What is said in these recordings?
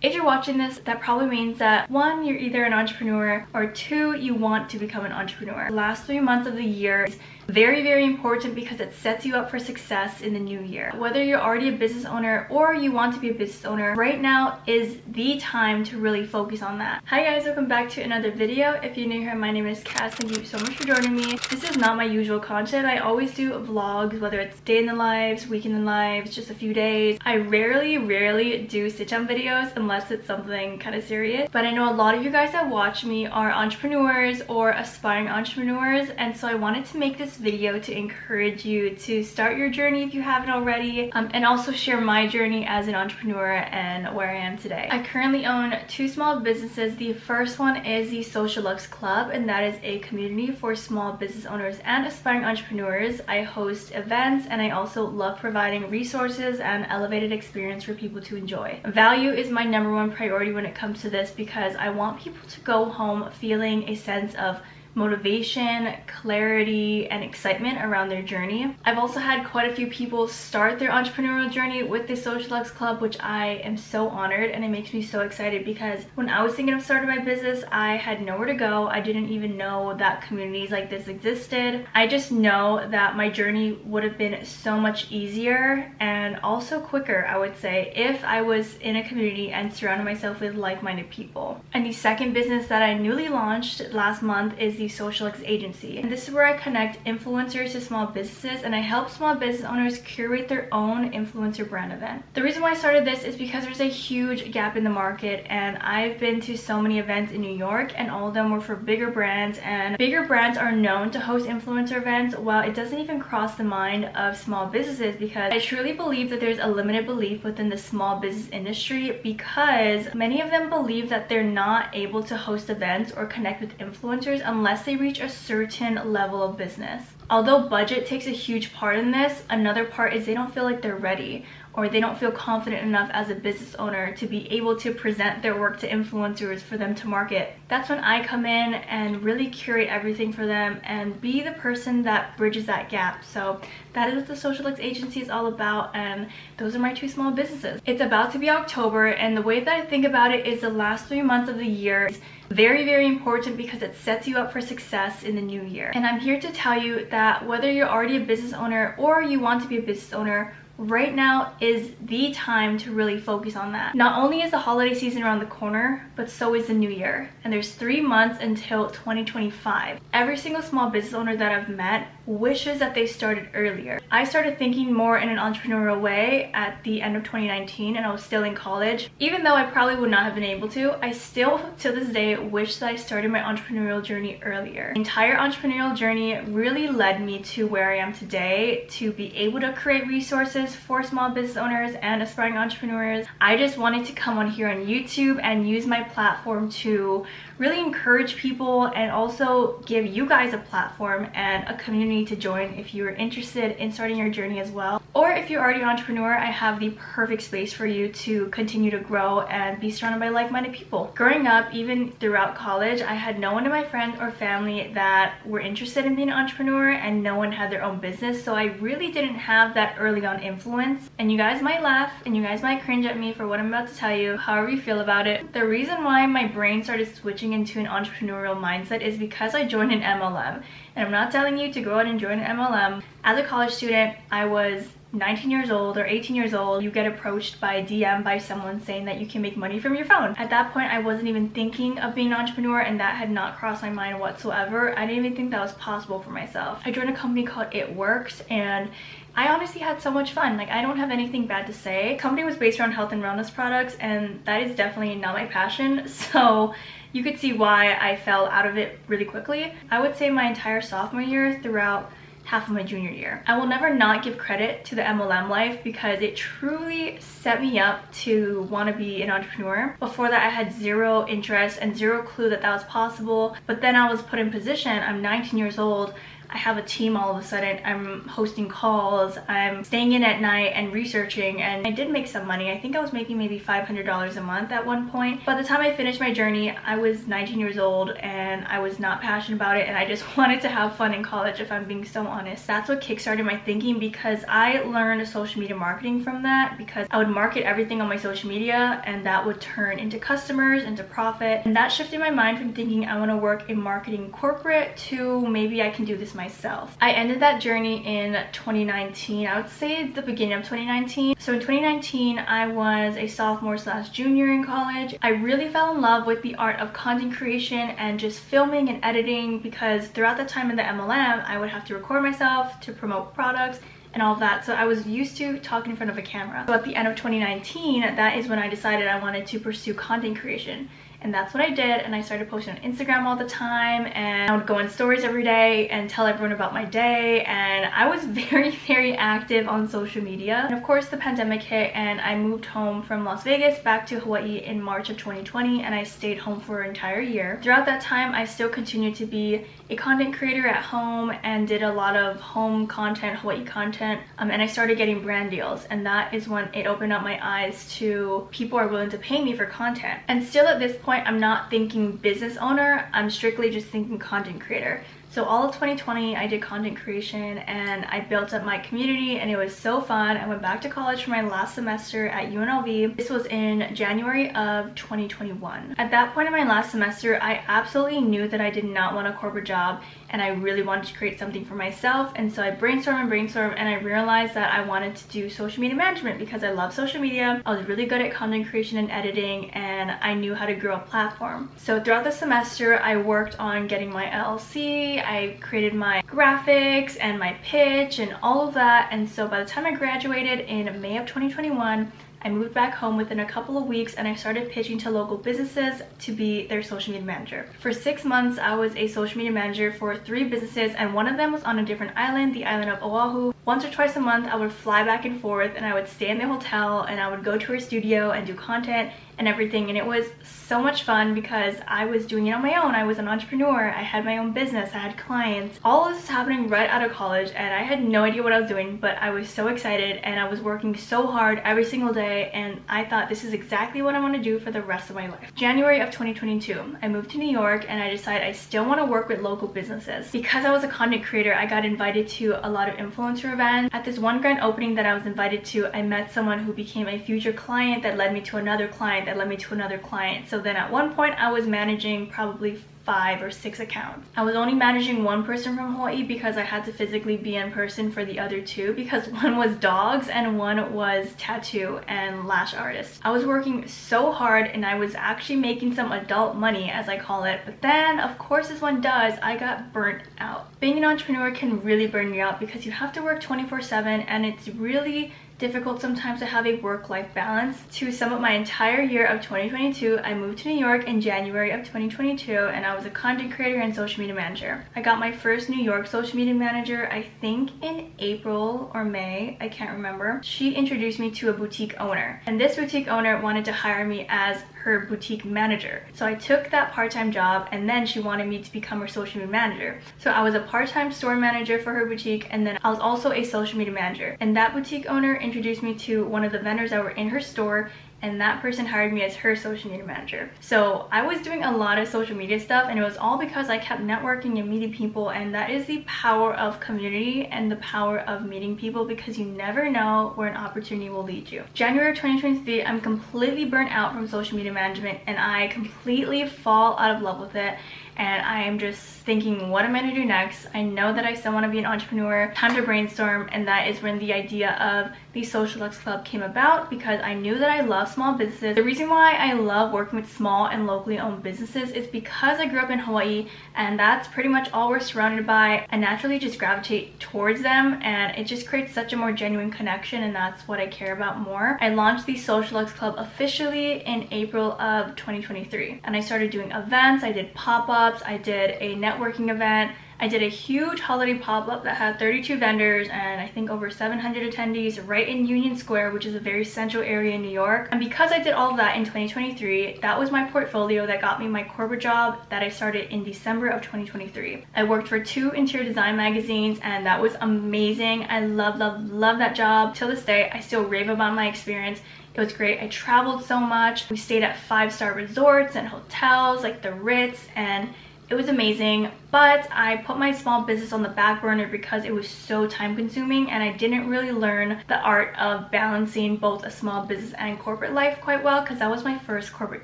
If you're watching this, that probably means that 1, you're either an entrepreneur, or 2, you want to become an entrepreneur. The last 3 months of the year is very important because it sets you up for success in the new year. Whether you're already a business owner or you want to be a business owner, right now is the time to really focus on that. Hi guys, welcome back to another video. If you're new here, my name is Cass. Thank you so much for joining me. This is not my usual content. I always do vlogs, whether it's day in the lives, week in the lives, just a few days. I rarely do sit-down videos unless it's something kind of serious. But I know a lot of you guys that watch me are entrepreneurs or aspiring entrepreneurs, and so I wanted to make this video to encourage you to start your journey if you haven't already, and also share my journey as an entrepreneur and where I am today. I currently own 2 small businesses. The first one is the Social Lux Club, and that is a community for small business owners and aspiring entrepreneurs. I host events, and I also love providing resources and elevated experience for people to enjoy. Value is my #1 priority when it comes to this because I want people to go home feeling a sense of motivation, clarity, and excitement around their journey. I've also had quite a few people start their entrepreneurial journey with the Social Lux Club, which I am so honored, and it makes me so excited because when I was thinking of starting my business, I had nowhere to go. I didn't even know that communities like this existed. I just know that my journey would have been so much easier and also quicker, I would say, if I was in a community and surrounded myself with like-minded people. And the second business that I newly launched last month is the Social Lux Agency, and this is where I connect influencers to small businesses, and I help small business owners curate their own influencer brand event. The reason why I started this is because there's a huge gap in the market, and I've been to so many events in New York, and all of them were for bigger brands, and bigger brands are known to host influencer events while it doesn't even cross the mind of small businesses, because I truly believe that there's a limited belief within the small business industry because many of them believe that they're not able to host events or connect with influencers unless they reach a certain level of business. Although budget takes a huge part in this, another part is they don't feel like they're ready, or they don't feel confident enough as a business owner to be able to present their work to influencers for them to market. That's when I come in and really curate everything for them and be the person that bridges that gap. So that is what the Social Lux Agency is all about, and those are my 2 small businesses. It's about to be October, and the way that I think about it is the last 3 months of the year is very important because it sets you up for success in the new year. And I'm here to tell you that whether you're already a business owner or you want to be a business owner, right now is the time to really focus on that. Not only is the holiday season around the corner, but so is the new year. And there's 3 months until 2025. Every single small business owner that I've met wishes that they started earlier. I started thinking more in an entrepreneurial way at the end of 2019, and I was still in college. Even though I probably would not have been able to, I still to this day wish that I started my entrepreneurial journey earlier. The entire entrepreneurial journey really led me to where I am today, to be able to create resources for small business owners and aspiring entrepreneurs. I just wanted to come on here on YouTube and use my platform to really encourage people and also give you guys a platform and a community to join if you're interested in starting your journey as well. Or if you're already an entrepreneur, I have the perfect space for you to continue to grow and be surrounded by like-minded people. Growing up, even throughout college, I had no one in my friends or family that were interested in being an entrepreneur, and no one had their own business, so I really didn't have that early on influence. And you guys might laugh and you guys might cringe at me for what I'm about to tell you, however you feel about it. The reason why my brain started switching into an entrepreneurial mindset is because I joined an MLM. And I'm not telling you to go out and join an MLM. As a college student, I was 19 years old or 18 years old. You get approached by a DM by someone saying that you can make money from your phone. At that point, I wasn't even thinking of being an entrepreneur, and that had not crossed my mind whatsoever. I didn't even think that was possible for myself. I joined a company called It Works, and I honestly had so much fun. Like, I don't have anything bad to say. The company was based around health and wellness products, and that is definitely not my passion. So you could see why I fell out of it really quickly. I would say my entire sophomore year throughout half of my junior year. I will never not give credit to the MLM life because it truly set me up to want to be an entrepreneur. Before that, I had zero interest and zero clue that that was possible. But then I was put in position. I'm 19 years old. I have a team all of a sudden. I'm hosting calls, I'm staying in at night and researching, and I did make some money. I think I was making maybe $500 a month at one point. By the time I finished my journey, I was 19 years old and I was not passionate about it, and I just wanted to have fun in college, if I'm being so honest. That's what kickstarted my thinking, because I learned social media marketing from that, because I would market everything on my social media and that would turn into customers, into profit. And that shifted my mind from thinking I want to work in marketing corporate to maybe I can do this myself. I ended that journey in 2019. I would say the beginning of 2019. So in 2019, I was a sophomore/junior in college. I really fell in love with the art of content creation and just filming and editing, because throughout the time in the MLM, I would have to record myself to promote products and all of that. So I was used to talking in front of a camera. So at the end of 2019, that is when I decided I wanted to pursue content creation. And that's what I did, and I started posting on Instagram all the time, and I would go on stories every day and tell everyone about my day, and I was very active on social media. And of course the pandemic hit and I moved home from Las Vegas back to Hawaii in March of 2020, and I stayed home for an entire year. Throughout that time, I still continued to be a content creator at home and did a lot of home content, Hawaii content, and I started getting brand deals, and that is when it opened up my eyes to people are willing to pay me for content. And still at this point, I'm not thinking business owner, I'm strictly just thinking content creator. So all of 2020, I did content creation and I built up my community, and it was so fun. I went back to college for my last semester at UNLV. This was in January of 2021. At that point in my last semester, I absolutely knew that I did not want a corporate job and I really wanted to create something for myself. And so I brainstormed and I realized that I wanted to do social media management because I love social media. I was really good at content creation and editing, and I knew how to grow a platform. So throughout the semester, I worked on getting my LLC, I created my graphics and my pitch and all of that. And so by the time I graduated in May of 2021, I moved back home within a couple of weeks and I started pitching to local businesses to be their social media manager. For 6 months, I was a social media manager for 3 businesses, and one of them was on a different island, the island of Oahu. Once or twice a month, I would fly back and forth and I would stay in the hotel and I would go to her studio and do content and everything. And it was so much fun because I was doing it on my own. I was an entrepreneur. I had my own business. I had clients. All of this is happening right out of college, and I had no idea what I was doing, but I was so excited and I was working so hard every single day, and I thought this is exactly what I want to do for the rest of my life. January of 2022, I moved to New York and I decided I still want to work with local businesses. Because I was a content creator, I got invited to a lot of influencer events. At this one grand opening that I was invited to, I met someone who became a future client that led me to another client that led me to another client. So then at one point I was managing probably 5 or 6 accounts. I was only managing one person from Hawaii because I had to physically be in person for the other 2, because one was dogs and one was tattoo and lash artist. I was working so hard and I was actually making some adult money, as I call it, but then of course as one does, I got burnt out. Being an entrepreneur can really burn you out because you have to work 24/7, and it's really difficult sometimes to have a work-life balance. To sum up my entire year of 2022, I moved to New York in January of 2022 and I was a content creator and social media manager. I got my first New York social media manager, I think in April or May, I can't remember. She introduced me to a boutique owner, and this boutique owner wanted to hire me as her boutique manager. So I took that part-time job, and then she wanted me to become her social media manager. So I was a part-time store manager for her boutique, and then I was also a social media manager. And that boutique owner introduced me to one of the vendors that were in her store, and that person hired me as her social media manager. So I was doing a lot of social media stuff, and it was all because I kept networking and meeting people, and that is the power of community and the power of meeting people, because you never know where an opportunity will lead you. January of 2023, I'm completely burnt out from social media management and I completely fall out of love with it. And I am just thinking, what am I gonna do next? I know that I still wanna be an entrepreneur. Time to brainstorm, and that is when the idea of the Social Lux Club came about, because I knew that I love small businesses. The reason why I love working with small and locally owned businesses is because I grew up in Hawaii, and that's pretty much all we're surrounded by. I naturally just gravitate towards them, and it just creates such a more genuine connection, and that's what I care about more. I launched the Social Lux Club officially in April of 2023, and I started doing events. I did pop-ups, I did a networking event, I did a huge holiday pop-up that had 32 vendors and I think over 700 attendees right in Union Square, which is a very central area in New York. And because I did all of that in 2023, that was my portfolio that got me my corporate job that I started in December of 2023. I worked for 2 interior design magazines and that was amazing. I love that job. Till this day, I still rave about my experience. It was great. I traveled so much. We stayed at 5-star resorts and hotels like the Ritz, and it was amazing. But I put my small business on the back burner because it was so time consuming and I didn't really learn the art of balancing both a small business and corporate life quite well, because that was my first corporate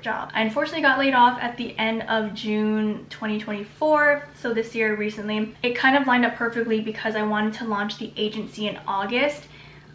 job. I unfortunately got laid off at the end of June 2024, so this year recently. It kind of lined up perfectly because I wanted to launch the agency in August.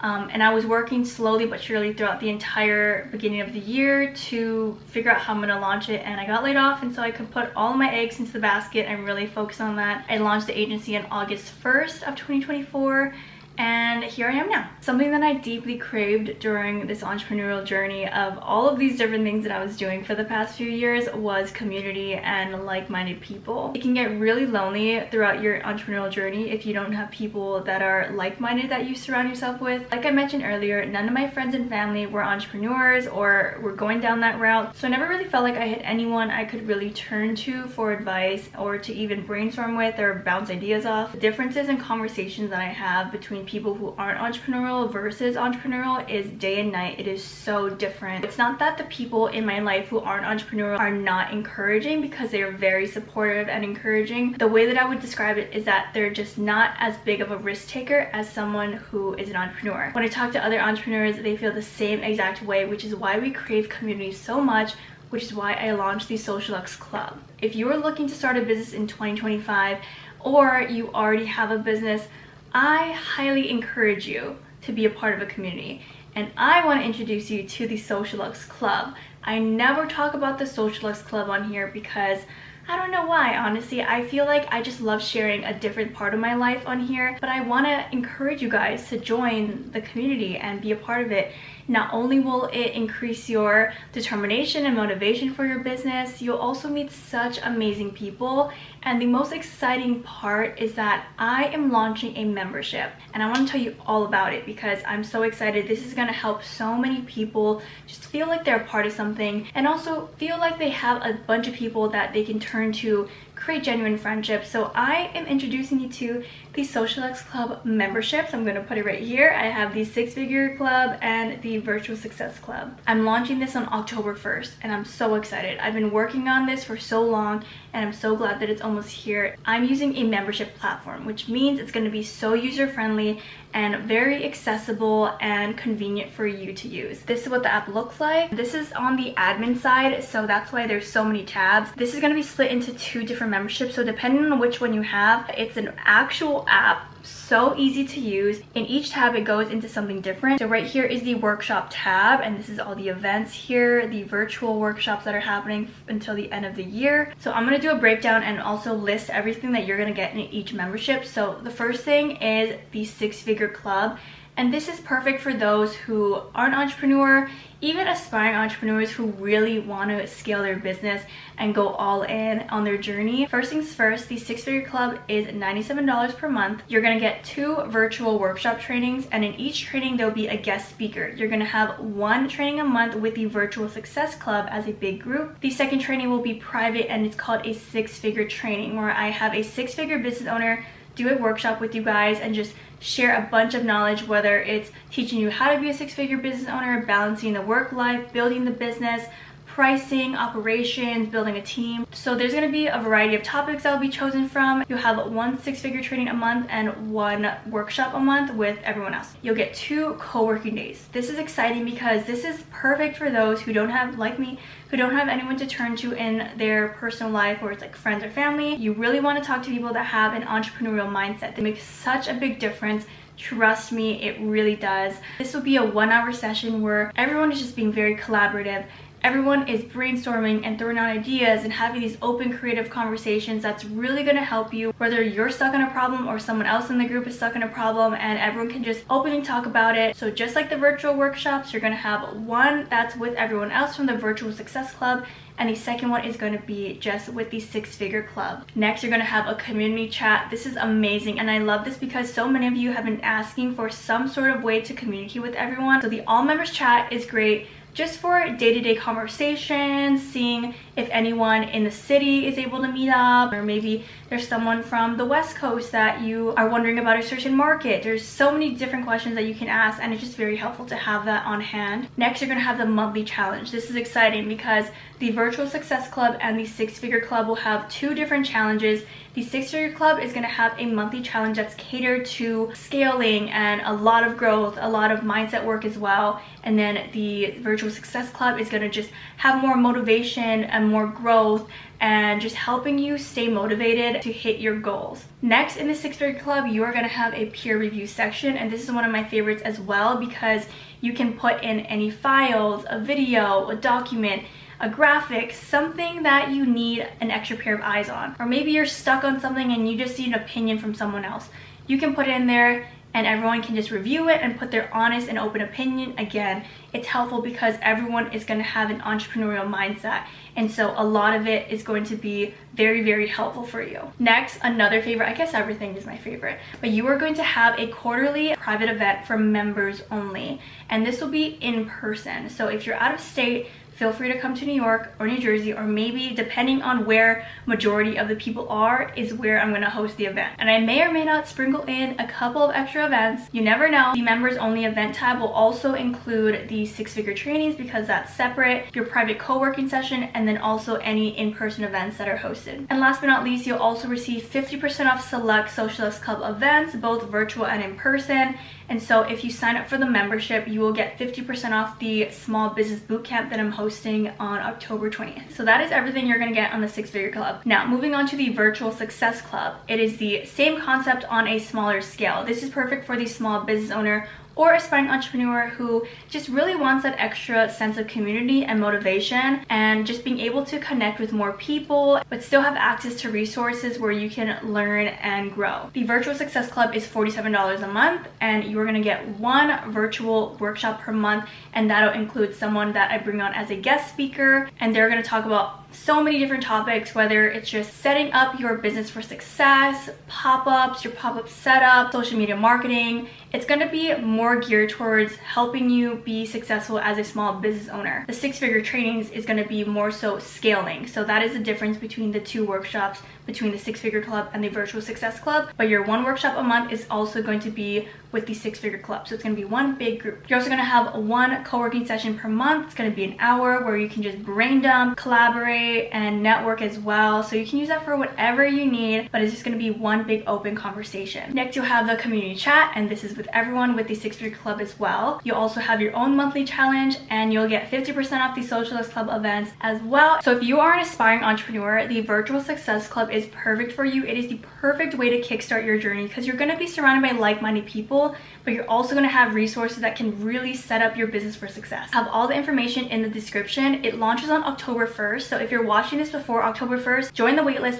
And I was working slowly but surely throughout the entire beginning of the year to figure out how I'm going to launch it, and I got laid off, and so I could put all of my eggs into the basket and really focus on that. I launched the agency on August 1st of 2024, and here I am now. Something that I deeply craved during this entrepreneurial journey of all of these different things that I was doing for the past few years was community and like-minded people. It can get really lonely throughout your entrepreneurial journey if you don't have people that are like-minded that you surround yourself with. Like I mentioned earlier, none of my friends and family were entrepreneurs or were going down that route, so I never really felt like I had anyone I could really turn to for advice or to even brainstorm with or bounce ideas off. The differences in conversations that I have between people who aren't entrepreneurial versus entrepreneurial is day and night. It is so different. It's not that the people in my life who aren't entrepreneurial are not encouraging, because they are very supportive and encouraging. The way that I would describe it is that they're just not as big of a risk taker as someone who is an entrepreneur. When I talk to other entrepreneurs, they feel the same exact way, which is why we crave community so much, which is why I launched the Social Lux Club. If you are looking to start a business in 2025 or you already have a business, I highly encourage you to be a part of a community, and I want to introduce you to the Social Lux Club. I never talk about the Social Lux Club on here because I don't know why, honestly. I feel like I just love sharing a different part of my life on here, but I want to encourage you guys to join the community and be a part of it. Not only will it increase your determination and motivation for your business, you'll also meet such amazing people. And the most exciting part is that I am launching a membership, and I want to tell you all about it because I'm so excited. This is going to help so many people just feel like they're a part of something, and also feel like they have a bunch of people that they can turn to, create genuine friendships. So I am introducing you to the Social Lux Club memberships. I'm going to put it right here. I have the 6-figure club and the virtual success club. I'm launching this on October 1st, and I'm so excited. I've been working on this for so long, and I'm so glad that it's almost here. I'm using a membership platform, which means it's going to be so user-friendly and very accessible and convenient for you to use. This is what the app looks like. This is on the admin side, so that's why there's so many tabs. This is going to be split into 2 different memberships, so depending on which one you have, it's an actual app, so easy to use. In each tab it goes into something different. So right here is the workshop tab, and this is all the events here, the virtual workshops that are happening until the end of the year. So I'm going to do a breakdown and also list everything that you're going to get in each membership. So the first thing is the 6-figure club, and this is perfect for those who aren't entrepreneur, even aspiring entrepreneurs who really want to scale their business and go all in on their journey. First things first, the 6-figure club is $97 per month. You're going to get 2 virtual workshop trainings, and in each training there'll be a guest speaker. You're going to have 1 training a month with the virtual success club as a big group. The second training will be private, and it's called a 6-figure training, where I have a 6-figure business owner do a workshop with you guys and just share a bunch of knowledge, whether it's teaching you how to be a 6-figure business owner, balancing the work life, building the business, pricing, operations, building a team. So there's going to be a variety of topics that will be chosen from. You'll have 1 6-figure training a month and 1 workshop a month with everyone else. You'll get 2 co-working days. This is exciting because this is perfect for those who don't have, like me, who don't have anyone to turn to in their personal life, or it's like friends or family. You really want to talk to people that have an entrepreneurial mindset. They make such a big difference. Trust me, it really does. This will be a 1-hour session where everyone is just being very collaborative everyone is brainstorming and throwing out ideas and having these open creative conversations that's really going to help you, whether you're stuck on a problem or someone else in the group is stuck on a problem, and everyone can just openly talk about it. So just like the virtual workshops, you're going to have one that's with everyone else from the Virtual Success Club, and the second one is going to be just with the Six Figure Club. Next, you're going to have a community chat. This is amazing, and I love this because so many of you have been asking for some sort of way to communicate with everyone. So the all members chat is great just for day-to-day conversations, seeing if anyone in the city is able to meet up, or maybe there's someone from the West Coast that you are wondering about a certain market. There's so many different questions that you can ask, and it's just very helpful to have that on hand. Next, you're gonna have the monthly challenge. This is exciting because the Virtual Success Club and the Six Figure Club will have two different challenges. The Six Figure Club is going to have a monthly challenge that's catered to scaling and a lot of growth, a lot of mindset work as well. And then the Virtual Success Club is going to just have more motivation and more growth and just helping you stay motivated to hit your goals. Next, in the Six Figure Club, you are going to have a peer review section, and this is one of my favorites as well because you can put in any files, a video, a document, a graphic, something that you need an extra pair of eyes on. Or maybe you're stuck on something and you just need an opinion from someone else. You can put it in there and everyone can just review it and put their honest and open opinion. Again, it's helpful because everyone is going to have an entrepreneurial mindset, and so a lot of it is going to be very, very helpful for you. Next, another favorite, I guess everything is my favorite, but you are going to have a quarterly private event for members only, and this will be in person. So if you're out of state, feel free to come to New York or New Jersey, or maybe depending on where majority of the people are is where I'm going to host the event. And I may or may not sprinkle in a couple of extra events. You never know. The members only event tab will also include the Six Figure trainings because that's separate, your private co-working session, and then also any in-person events that are hosted. And last but not least, you'll also receive 50% off select Socialist Club events, both virtual and in person. And so if you sign up for the membership, you will get 50% off the Small Business Bootcamp that I'm hosting on October 20th. So that is everything you're gonna get on the Six Figure Club. Now, moving on to the Virtual Success Club. It is the same concept on a smaller scale. This is perfect for the small business owner or aspiring entrepreneur who just really wants that extra sense of community and motivation, and just being able to connect with more people but still have access to resources where you can learn and grow. The Virtual Success Club is $47 a month, and you're going to get one virtual workshop per month, and that'll include someone that I bring on as a guest speaker, and they're going to talk about so many different topics, whether it's just setting up your business for success, pop-ups, your pop-up setup, social media marketing. It's going to be more geared towards helping you be successful as a small business owner. The Six Figure trainings is going to be more so scaling. So that is the difference between the two workshops, between the Six Figure Club and the Virtual Success Club. But your one workshop a month is also going to be with the Six Figure Club. So it's going to be one big group. You're also going to have one co-working session per month. It's going to be an hour where you can just brain dump, collaborate, and network as well. So you can use that for whatever you need, but it's just going to be one big open conversation. Next, you'll have the community chat, and this is with everyone with the Six Figure Club as well. You'll also have your own monthly challenge, and you'll get 50% off the Socialist Club events as well. So if you are an aspiring entrepreneur, the Virtual Success Club is perfect for you. It is the perfect way to kickstart your journey because you're going to be surrounded by like-minded people, but you're also going to have resources that can really set up your business for success. I have all the information in the description. It launches on October 1st, so if you're watching this before October 1st, join the waitlist.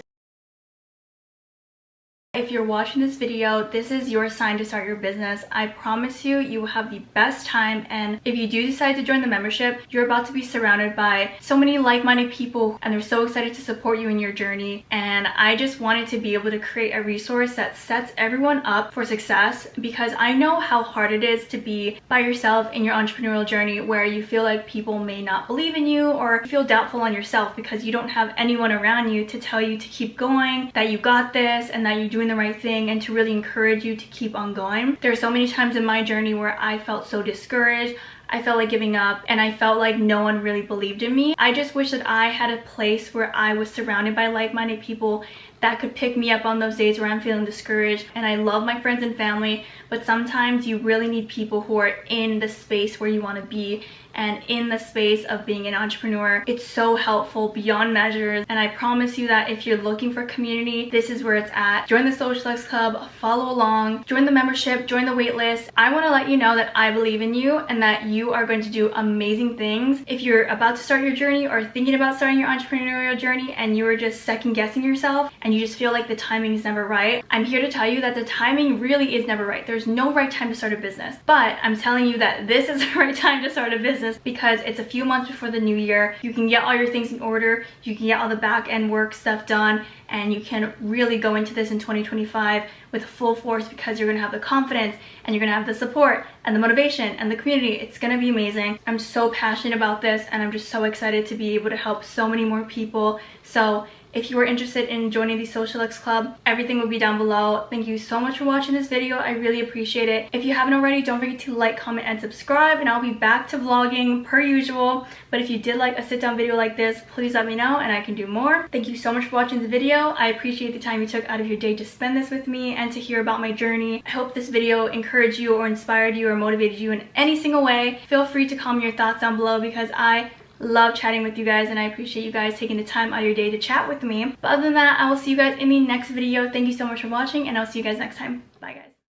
If you're watching this video, this is your sign to start your business. I promise you, you will have the best time, and if you do decide to join the membership, you're about to be surrounded by so many like-minded people, and they're so excited to support you in your journey. And I just wanted to be able to create a resource that sets everyone up for success, because I know how hard it is to be by yourself in your entrepreneurial journey, where you feel like people may not believe in you, or feel doubtful on yourself because you don't have anyone around you to tell you to keep going, that you got this, and that you're doing the right thing, and to really encourage you to keep on going. There are so many times in my journey where I felt so discouraged, I felt like giving up, and I felt like no one really believed in me. I just wish that I had a place where I was surrounded by like-minded people that could pick me up on those days where I'm feeling discouraged. And I love my friends and family, but sometimes you really need people who are in the space where you want to be and in the space of being an entrepreneur. It's so helpful beyond measures, and I promise you that if you're looking for community, this is where it's at. Join the Socialx Club, follow along, join the membership, join the wait list. I want to let you know that I believe in you and that you are going to do amazing things. If you're about to start your journey or thinking about starting your entrepreneurial journey and you are just second guessing yourself and you just feel like the timing is never right, I'm here to tell you that the timing really is never right. There's no right time to start a business, but I'm telling you that this is the right time to start a business because it's a few months before the new year. You can get all your things in order, you can get all the back end work stuff done, and you can really go into this in 2025 with full force because you're gonna have the confidence and you're gonna have the support and the motivation and the community. It's gonna be amazing. I'm so passionate about this and I'm just so excited to be able to help so many more people. So if you are interested in joining the Socialx Club, everything will be down below. Thank you so much for watching this video. I really appreciate it. If you haven't already, don't forget to like, comment, and subscribe, and I'll be back to vlogging per usual. But if you did like a sit-down video like this, please let me know and I can do more. Thank you so much for watching the video. I appreciate the time you took out of your day to spend this with me and to hear about my journey. I hope this video encouraged you or inspired you or motivated you in any single way. Feel free to comment your thoughts down below because I love chatting with you guys and I appreciate you guys taking the time out of your day to chat with me. But other than that, I will see you guys in the next video. Thank you so much for watching and I'll see you guys next time. Bye guys.